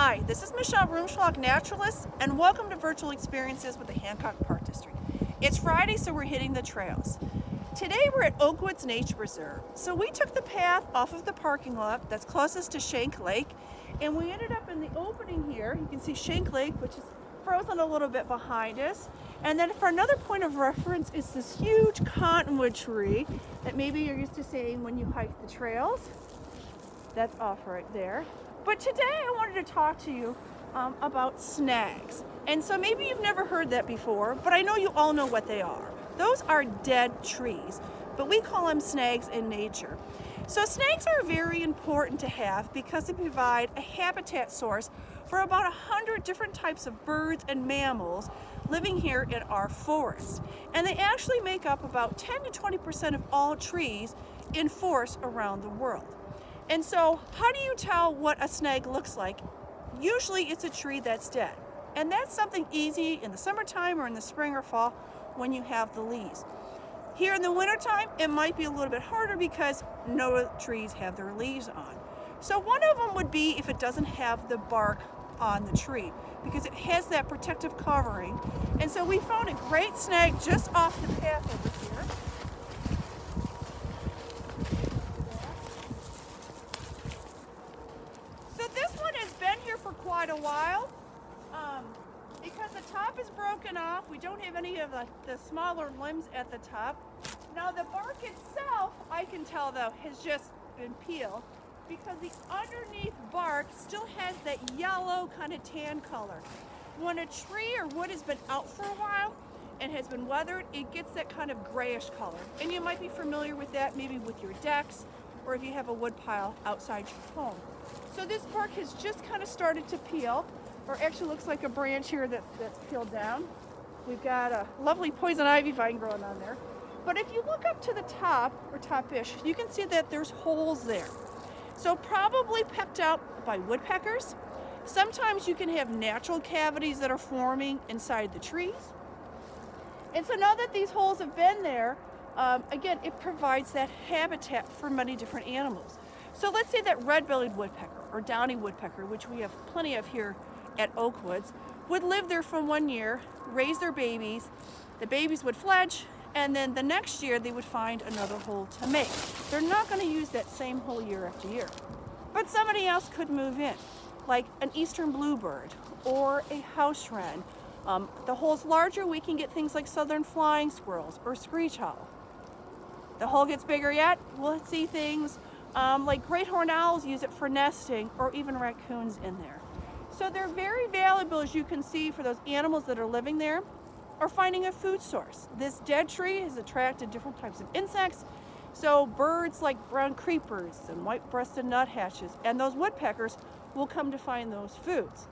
Hi, this is Michelle Rumschlag, Naturalist, and welcome to Virtual Experiences with the Hancock Park District. It's Friday, so we're hitting the trails. Today we're at Oakwoods Nature Preserve. So we took the path off of the parking lot that's closest to Shank Lake, and we ended up in the opening here. You can see Shank Lake, which is frozen a little bit behind us. And then for another point of reference is this huge cottonwood tree that maybe you're used to seeing when you hike the trails. That's off right there. But today I wanted to talk to you about snags. And so maybe you've never heard that before, but I know you all know what they are. Those are dead trees, but we call them snags in nature. So snags are very important to have because they provide a habitat source for about 100 different types of birds and mammals living here in our forests. And they actually make up about 10 to 20% of all trees in forests around the world. And so how do you tell what a snag looks like? Usually it's a tree that's dead. And that's something easy in the summertime or in the spring or fall when you have the leaves. Here in the wintertime, it might be a little bit harder because no trees have their leaves on. So one of them would be if it doesn't have the bark on the tree because it has that protective covering. And so we found a great snag just off the path over here. So this one has been here for quite a while because the top is broken off. We don't have any of the smaller limbs at the top. Now the bark itself, I can tell though, has just been peeled because the underneath bark still has that yellow kind of tan color. When a tree or wood has been out for a while and has been weathered, it gets that kind of grayish color. And you might be familiar with that maybe with your decks or if you have a wood pile outside your home. So this bark has just kind of started to peel, or actually looks like a branch here that's peeled down. We've got a lovely poison ivy vine growing on there. But if you look up to the top, or top-ish, you can see that there's holes there. So probably pecked out by woodpeckers. Sometimes you can have natural cavities that are forming inside the trees. And so now that these holes have been there, again, it provides that habitat for many different animals. So let's say that red-bellied woodpecker or downy woodpecker, which we have plenty of here at Oakwoods, would live there for 1 year, raise their babies, the babies would fledge, and then the next year they would find another hole to make. They're not going to use that same hole year after year. But somebody else could move in, like an eastern bluebird or a house wren. The hole's larger, we can get things like southern flying squirrels or screech owl. The hole gets bigger yet, we'll see things like great horned owls use it for nesting, or even raccoons in there. So they're very valuable, as you can see, for those animals that are living there or finding a food source. This dead tree has attracted different types of insects. So birds like brown creepers and white-breasted nuthatches and those woodpeckers will come to find those foods.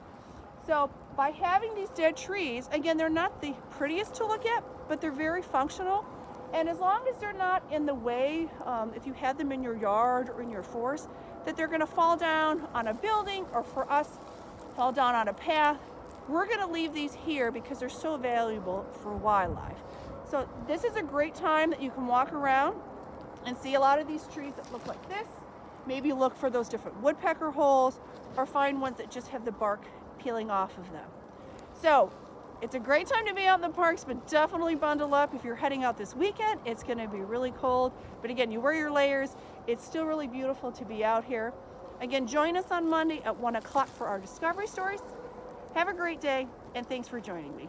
So by having these dead trees, again, they're not the prettiest to look at, but they're very functional. And as long as they're not in the way, if you had them in your yard or in your forest, that they're going to fall down on a building or for us, fall down on a path, we're going to leave these here because they're so valuable for wildlife. So this is a great time that you can walk around and see a lot of these trees that look like this. Maybe look for those different woodpecker holes or find ones that just have the bark peeling off of them. So it's a great time to be out in the parks, but definitely bundle up if you're heading out this weekend. It's going to be really cold, but again, you wear your layers. It's still really beautiful to be out here. Again, join us on Monday at 1 o'clock for our discovery stories. Have a great day, and thanks for joining me.